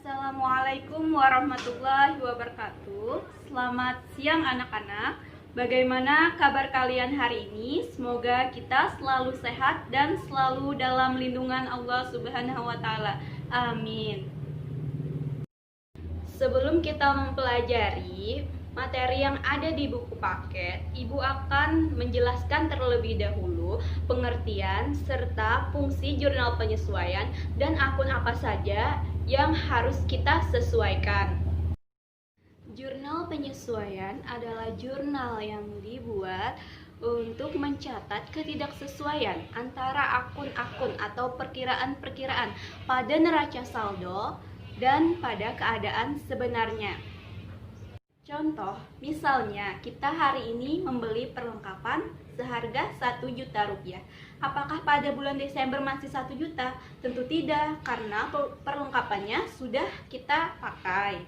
Assalamualaikum warahmatullahi wabarakatuh. Selamat siang anak-anak. Bagaimana kabar kalian hari ini? Semoga kita selalu sehat dan selalu dalam lindungan Allah Subhanahu wa taala. Amin. Sebelum kita mempelajari materi yang ada di buku paket, Ibu akan menjelaskan terlebih dahulu pengertian serta fungsi jurnal penyesuaian dan akun apa saja yang harus kita sesuaikan. Jurnal penyesuaian adalah jurnal yang dibuat untuk mencatat ketidaksesuaian antara akun-akun atau perkiraan-perkiraan pada neraca saldo dan pada keadaan sebenarnya. Contoh, misalnya kita hari ini membeli perlengkapan seharga 1 juta rupiah. Apakah pada bulan Desember masih 1 juta? Tentu tidak, karena perlengkapannya sudah kita pakai.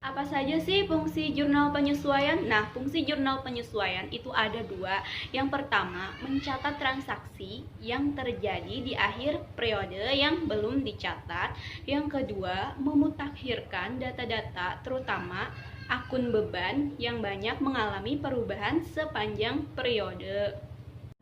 Apa saja sih fungsi jurnal penyesuaian? Nah, fungsi jurnal penyesuaian itu ada dua. Yang pertama, mencatat transaksi yang terjadi di akhir periode yang belum dicatat. Yang kedua, memutakhirkan data-data terutama akun beban yang banyak mengalami perubahan sepanjang periode.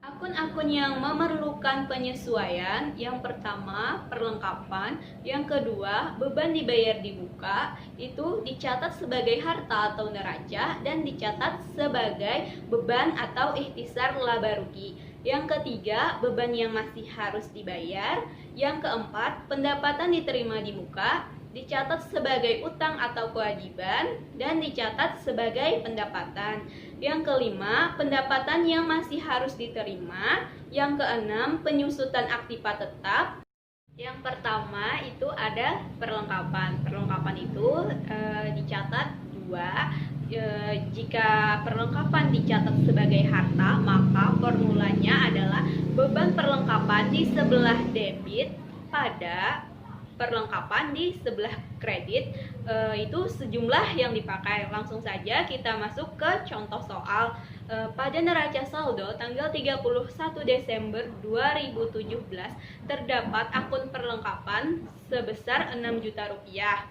Akun-akun yang memerlukan penyesuaian, yang pertama perlengkapan, yang kedua beban dibayar di muka, itu dicatat sebagai harta atau neraca dan dicatat sebagai beban atau ihtisar laba rugi. Yang ketiga, beban yang masih harus dibayar. Yang keempat, pendapatan diterima di muka, dicatat sebagai utang atau kewajiban dan dicatat sebagai pendapatan. Yang kelima, pendapatan yang masih harus diterima. Yang keenam, penyusutan aktiva tetap. Yang pertama itu ada perlengkapan. Perlengkapan itu dicatat dua. Jika perlengkapan dicatat sebagai harta, maka formulanya adalah beban perlengkapan di sebelah debit pada perlengkapan di sebelah kredit. Itu sejumlah yang dipakai. Langsung saja kita masuk ke contoh soal. Pada neraca saldo tanggal 31 Desember 2017 terdapat akun perlengkapan sebesar 6 juta rupiah.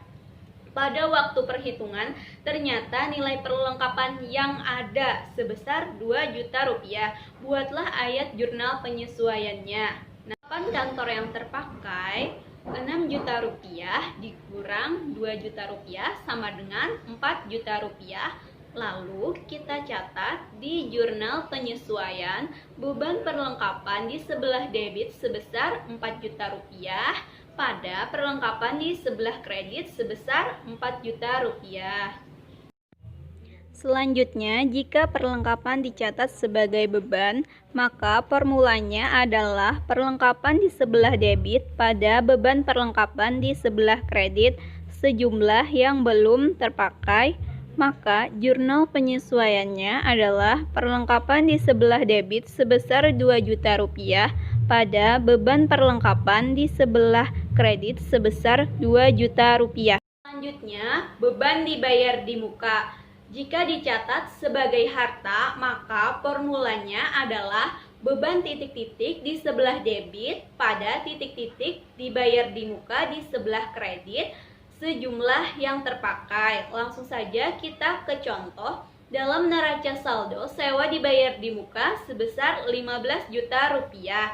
Pada waktu perhitungan ternyata nilai perlengkapan yang ada sebesar 2 juta rupiah. Buatlah ayat jurnal penyesuaiannya. Nah, kantor yang terpakai 6 juta rupiah dikurang 2 juta rupiah sama dengan 4 juta rupiah. Lalu kita catat di jurnal penyesuaian beban perlengkapan di sebelah debit sebesar 4 juta rupiah pada perlengkapan di sebelah kredit sebesar 4 juta rupiah. Selanjutnya, jika perlengkapan dicatat sebagai beban, maka formulanya adalah perlengkapan di sebelah debit pada beban perlengkapan di sebelah kredit sejumlah yang belum terpakai, maka jurnal penyesuaiannya adalah perlengkapan di sebelah debit sebesar 2 juta rupiah pada beban perlengkapan di sebelah kredit sebesar 2 juta rupiah. Selanjutnya, beban dibayar di muka. Jika dicatat sebagai harta, maka formulanya adalah beban titik-titik di sebelah debit pada titik-titik dibayar di muka di sebelah kredit sejumlah yang terpakai. Langsung saja kita ke contoh. Dalam neraca saldo, sewa dibayar di muka sebesar 15 juta rupiah.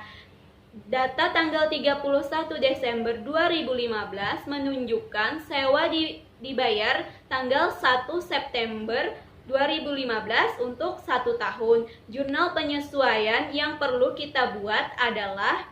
Data tanggal 31 Desember 2015 menunjukkan sewa dibayar tanggal 1 September 2015 untuk 1 tahun. Jurnal penyesuaian yang perlu kita buat adalah,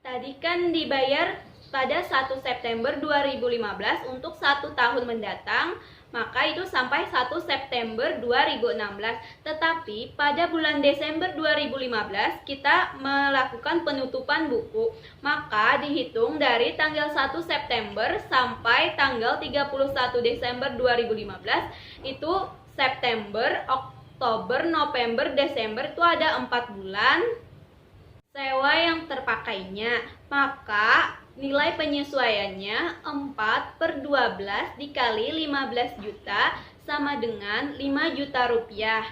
tadi kan dibayar pada 1 September 2015 untuk 1 tahun mendatang, maka itu sampai 1 September 2016. Tetapi pada bulan Desember 2015 kita melakukan penutupan buku, maka dihitung dari tanggal 1 September sampai tanggal 31 Desember 2015. Itu September, Oktober, November, Desember, itu ada 4 bulan sewa yang terpakainya. Maka nilai penyesuaiannya 4/12 dikali 15 juta sama dengan 5 juta rupiah.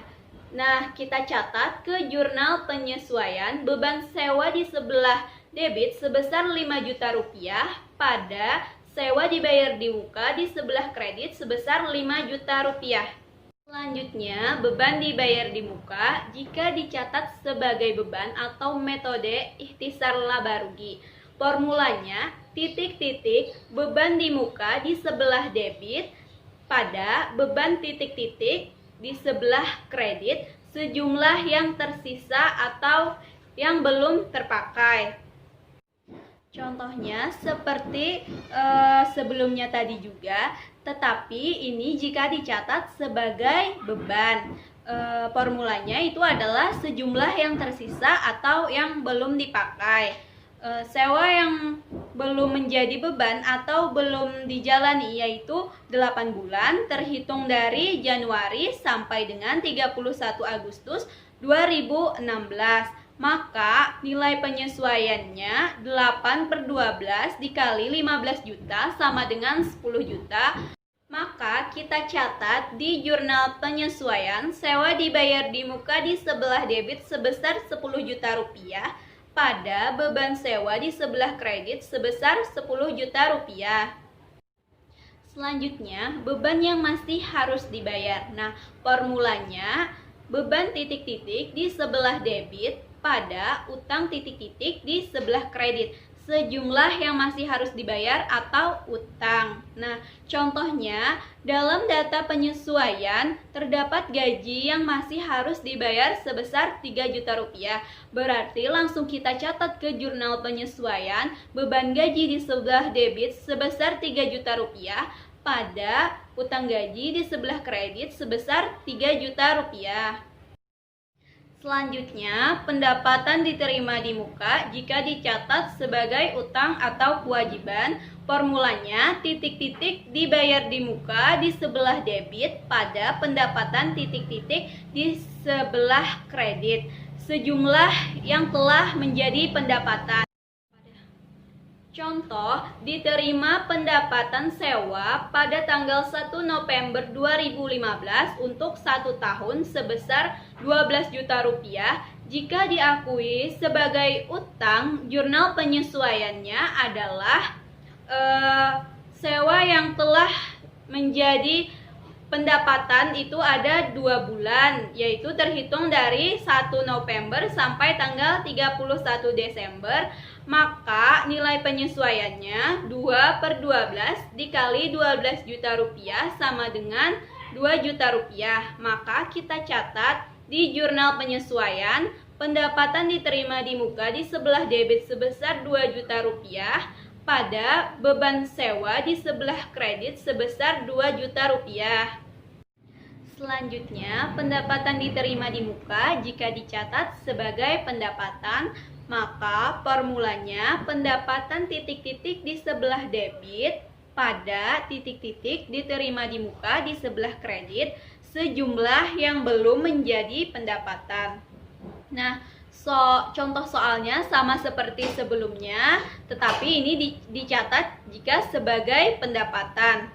Nah, kita catat ke jurnal penyesuaian beban sewa di sebelah debit sebesar 5 juta rupiah pada sewa dibayar di muka di sebelah kredit sebesar 5 juta rupiah. Selanjutnya, beban dibayar di muka jika dicatat sebagai beban atau metode ikhtisar laba rugi. Formulanya, titik-titik beban di muka di sebelah debit pada beban titik-titik di sebelah kredit sejumlah yang tersisa atau yang belum terpakai. Contohnya seperti sebelumnya tadi juga, tetapi ini jika dicatat sebagai beban. Formulanya itu adalah sejumlah yang tersisa atau yang belum dipakai. Sewa yang belum menjadi beban atau belum dijalani yaitu 8 bulan terhitung dari Januari sampai dengan 31 Agustus 2016. Maka nilai penyesuaiannya 8/12 dikali 15 juta sama dengan 10 juta. Maka kita catat di jurnal penyesuaian sewa dibayar di muka di sebelah debit sebesar 10 juta rupiah pada beban sewa di sebelah kredit sebesar 10 juta rupiah. Selanjutnya, beban yang masih harus dibayar. Nah, formulanya beban titik-titik di sebelah debit pada utang titik-titik di sebelah kredit sejumlah yang masih harus dibayar atau utang. Nah, contohnya dalam data penyesuaian terdapat gaji yang masih harus dibayar sebesar 3 juta rupiah. Berarti langsung kita catat ke jurnal penyesuaian beban gaji di sebelah debit sebesar 3 juta rupiah pada utang gaji di sebelah kredit sebesar 3 juta rupiah. Selanjutnya, pendapatan diterima di muka jika dicatat sebagai utang atau kewajiban. Formulanya, titik-titik dibayar di muka di sebelah debit pada pendapatan titik-titik di sebelah kredit sejumlah yang telah menjadi pendapatan. Contoh, diterima pendapatan sewa pada tanggal 1 November 2015 untuk 1 tahun sebesar 12 juta rupiah. Jika diakui sebagai utang, jurnal penyesuaiannya adalah sewa yang telah menjadi pendapatan itu ada 2 bulan, yaitu terhitung dari 1 November sampai tanggal 31 Desember. Maka nilai penyesuaiannya 2/12 dikali 12 juta rupiah sama dengan 2 juta rupiah. Maka kita catat di jurnal penyesuaian pendapatan diterima di muka di sebelah debit sebesar 2 juta rupiah pada beban sewa di sebelah kredit sebesar 2 juta rupiah. Selanjutnya, pendapatan diterima di muka jika dicatat sebagai pendapatan, maka formulanya pendapatan titik-titik di sebelah debit pada titik-titik diterima di muka di sebelah kredit sejumlah yang belum menjadi pendapatan. Nah, contoh soalnya sama seperti sebelumnya, tetapi ini dicatat jika sebagai pendapatan.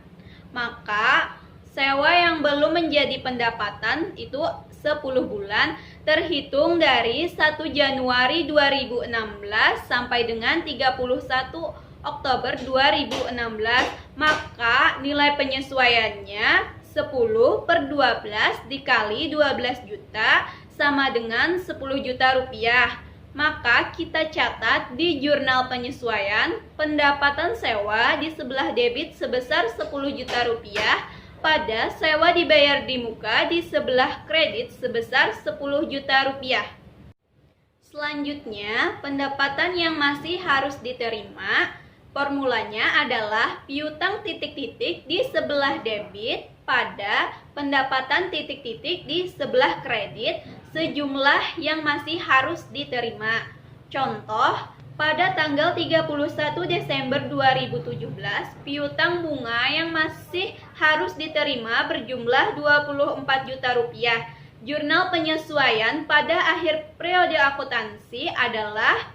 Maka sewa yang belum menjadi pendapatan itu 10 bulan terhitung dari 1 Januari 2016 sampai dengan 31 Oktober 2016. Maka nilai penyesuaiannya 10/12 dikali 12 juta sama dengan 10 juta rupiah. Maka kita catat di jurnal penyesuaian pendapatan sewa di sebelah debit sebesar 10 juta rupiah pada sewa dibayar di muka di sebelah kredit sebesar 10 juta rupiah. Selanjutnya, pendapatan yang masih harus diterima, formulanya adalah piutang titik-titik di sebelah debit pada pendapatan titik-titik di sebelah kredit sejumlah yang masih harus diterima. Contoh, pada tanggal 31 Desember 2017, piutang bunga yang masih harus diterima berjumlah 24 juta rupiah. Jurnal penyesuaian pada akhir periode akuntansi adalah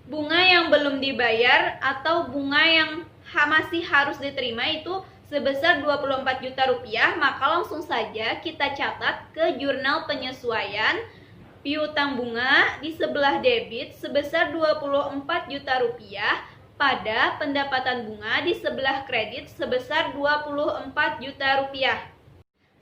bunga yang belum dibayar atau bunga yang masih harus diterima itu sebesar 24 juta rupiah. Maka langsung saja kita catat ke jurnal penyesuaian piutang bunga di sebelah debit sebesar 24 juta rupiah pada pendapatan bunga di sebelah kredit sebesar 24 juta rupiah.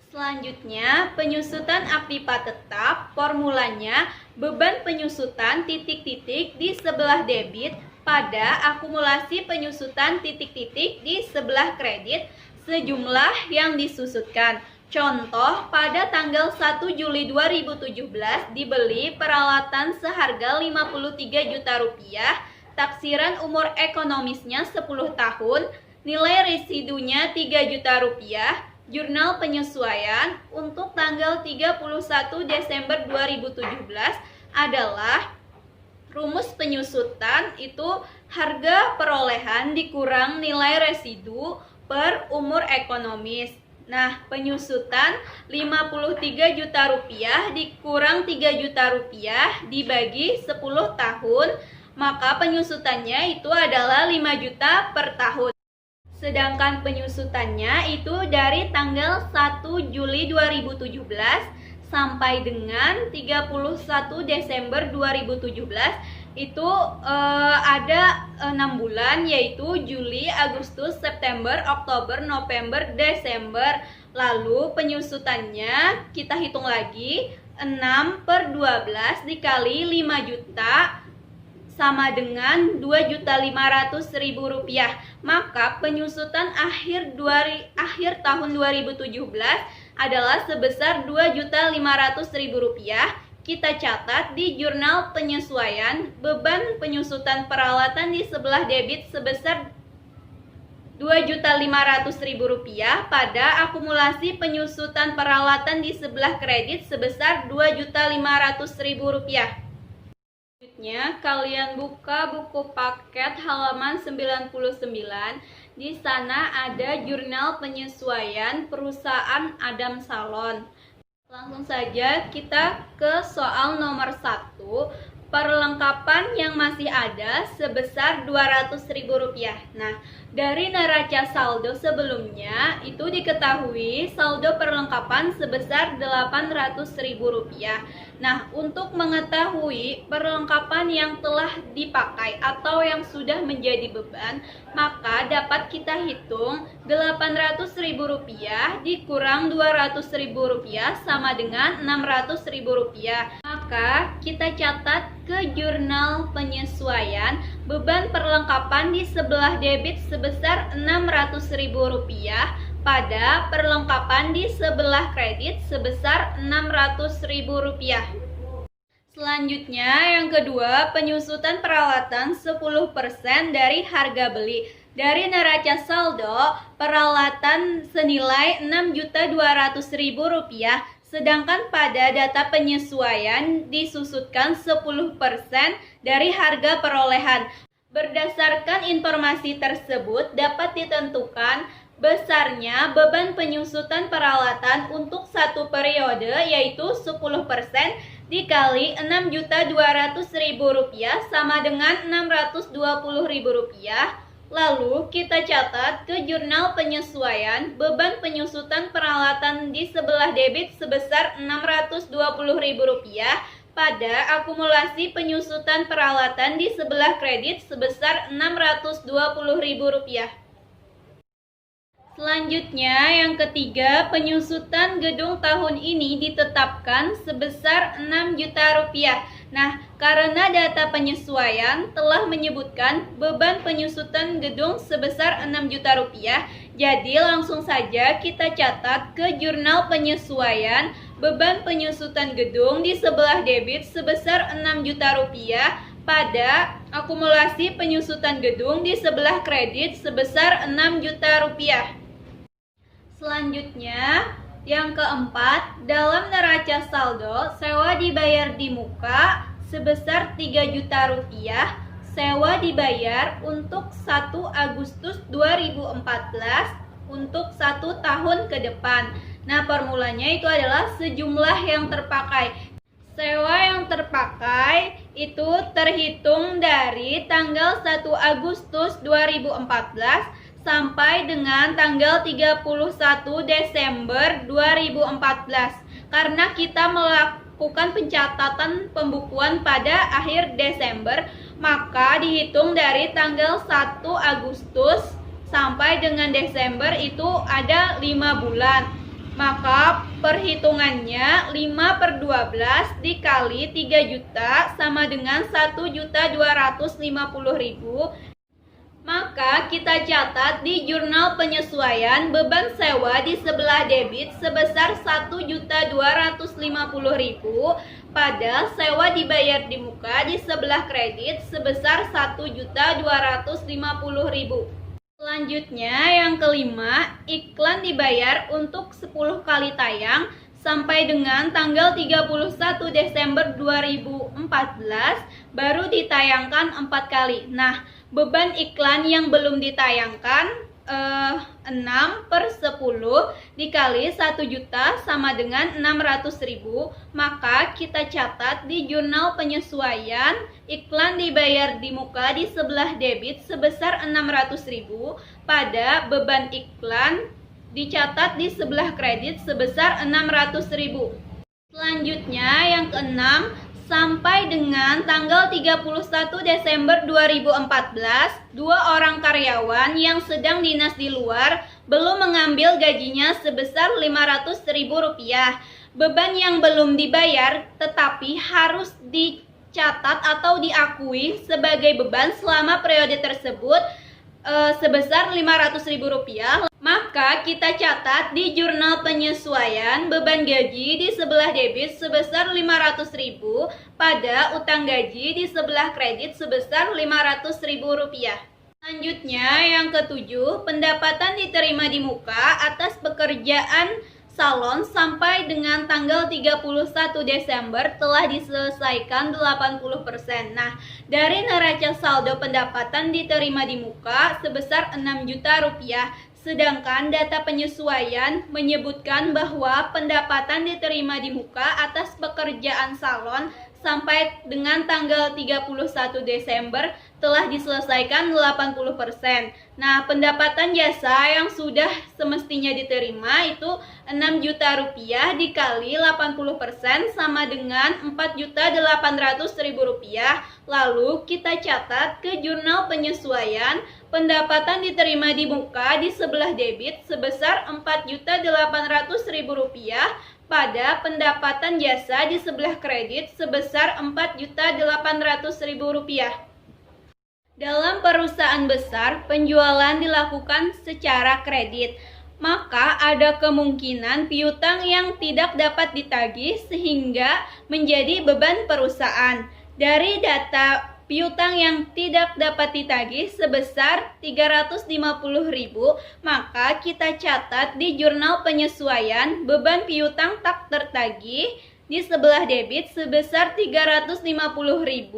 Selanjutnya, penyusutan aktiva tetap, formulanya beban penyusutan titik-titik di sebelah debit pada akumulasi penyusutan titik-titik di sebelah kredit sejumlah yang disusutkan. Contoh, pada tanggal 1 Juli 2017 dibeli peralatan seharga 53 juta rupiah, taksiran umur ekonomisnya 10 tahun, nilai residunya 3 juta rupiah, jurnal penyesuaian untuk tanggal 31 Desember 2017 adalah rumus penyusutan itu harga perolehan dikurang nilai residu per umur ekonomis. Nah, penyusutan 53 juta rupiah dikurang 3 juta rupiah dibagi 10 tahun, maka penyusutannya itu adalah 5 juta per tahun. Sedangkan penyusutannya itu dari tanggal 1 Juli 2017 sampai dengan 31 Desember 2017 itu ada 6 bulan, yaitu Juli, Agustus, September, Oktober, November, Desember. Lalu penyusutannya kita hitung lagi, 6/12 dikali 5 juta sama dengan 2.500.000 rupiah. Maka penyusutan akhir tahun 2017 adalah sebesar 2.500.000 rupiah. Kita catat di jurnal penyesuaian beban penyusutan peralatan di sebelah debit sebesar 2.500.000 rupiah pada akumulasi penyusutan peralatan di sebelah kredit sebesar 2.500.000 rupiah. Selanjutnya, kalian buka buku paket halaman 99. Di sana ada jurnal penyesuaian perusahaan Adam Salon. Langsung saja kita ke soal nomor 1. Perlengkapan yang masih ada sebesar 200.000 rupiah. Nah, dari neraca saldo sebelumnya itu diketahui saldo perlengkapan sebesar 800.000 rupiah. Nah, untuk mengetahui perlengkapan yang telah dipakai atau yang sudah menjadi beban, maka dapat kita hitung 800.000 rupiah dikurang 200.000 rupiah sama dengan 600.000 rupiah. Maka kita catat ke jurnal penyesuaian beban perlengkapan di sebelah debit sebesar 600.000 rupiah pada perlengkapan di sebelah kredit sebesar 600.000 rupiah. Selanjutnya, yang kedua, penyusutan peralatan 10% dari harga beli. Dari neraca saldo, peralatan senilai 6.200.000 rupiah, sedangkan pada data penyesuaian disusutkan 10% dari harga perolehan. Berdasarkan informasi tersebut dapat ditentukan besarnya beban penyusutan peralatan untuk satu periode, yaitu 10% dikali 6.200.000 rupiah sama dengan 620.000 rupiah. Lalu kita catat ke jurnal penyesuaian beban penyusutan peralatan di sebelah debit sebesar 620.000 rupiah pada akumulasi penyusutan peralatan di sebelah kredit sebesar 620.000 rupiah. Selanjutnya, yang ketiga, penyusutan gedung tahun ini ditetapkan sebesar 6 juta rupiah. Nah, karena data penyesuaian telah menyebutkan beban penyusutan gedung sebesar 6 juta rupiah, jadi langsung saja kita catat ke jurnal penyesuaian beban penyusutan gedung di sebelah debit sebesar 6 juta rupiah pada akumulasi penyusutan gedung di sebelah kredit sebesar 6 juta rupiah. Selanjutnya, yang keempat, dalam neraca saldo, sewa dibayar di muka sebesar 3 juta rupiah. Sewa dibayar untuk 1 Agustus 2014 untuk 1 tahun ke depan. Nah, formulanya itu adalah sejumlah yang terpakai. Sewa yang terpakai itu terhitung dari tanggal 1 Agustus 2014 sampai dengan tanggal 31 Desember 2014. Karena kita melakukan pencatatan pembukuan pada akhir Desember, maka dihitung dari tanggal 1 Agustus sampai dengan Desember itu ada 5 bulan. Maka perhitungannya 5/12 dikali 3 juta sama dengan 1.250.000. Maka kita catat di jurnal penyesuaian beban sewa di sebelah debit sebesar 1.250.000 pada sewa dibayar di muka di sebelah kredit sebesar 1.250.000. Selanjutnya yang kelima, iklan dibayar untuk 10 kali tayang sampai dengan tanggal 31 Desember 2014 baru ditayangkan 4 kali. Nah, beban iklan yang belum ditayangkan 6/10 dikali 1 juta sama dengan 600.000. Maka kita catat di jurnal penyesuaian iklan dibayar di muka di sebelah debit sebesar 600.000 pada beban iklan dicatat di sebelah kredit sebesar 600.000. Selanjutnya yang keenam, sampai dengan tanggal 31 Desember 2014, 2 orang karyawan yang sedang dinas di luar belum mengambil gajinya sebesar Rp500.000. Beban yang belum dibayar tetapi harus dicatat atau diakui sebagai beban selama periode tersebut sebesar Rp500.000. Maka kita catat di jurnal penyesuaian beban gaji di sebelah debit sebesar Rp500.000 pada utang gaji di sebelah kredit sebesar Rp500.000. Selanjutnya yang ketujuh, pendapatan diterima di muka atas pekerjaan salon sampai dengan tanggal 31 Desember telah diselesaikan 80%. Nah, dari neraca saldo pendapatan diterima di muka sebesar Rp6 juta. Sedangkan data penyesuaian menyebutkan bahwa pendapatan diterima di muka atas pekerjaan salon sampai dengan tanggal 31 Desember telah diselesaikan 80%. Nah, pendapatan jasa yang sudah semestinya diterima itu Rp6 juta dikali 80% sama dengan Rp4.800.000. Lalu kita catat ke jurnal penyesuaian pendapatan diterima di muka di sebelah debit sebesar Rp4.800.000 pada pendapatan jasa di sebelah kredit sebesar Rp4.800.000. Dalam perusahaan besar, penjualan dilakukan secara kredit, maka ada kemungkinan piutang yang tidak dapat ditagih sehingga menjadi beban perusahaan. Dari data piutang yang tidak dapat ditagih sebesar Rp350.000, maka kita catat di jurnal penyesuaian beban piutang tak tertagih di sebelah debit sebesar Rp350.000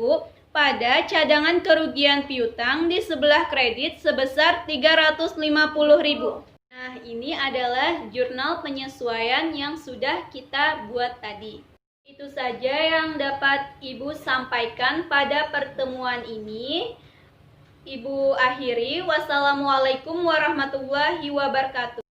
pada cadangan kerugian piutang di sebelah kredit sebesar Rp350.000. Nah, ini adalah jurnal penyesuaian yang sudah kita buat tadi. Itu saja yang dapat Ibu sampaikan pada pertemuan ini. Ibu akhiri, wassalamualaikum warahmatullahi wabarakatuh.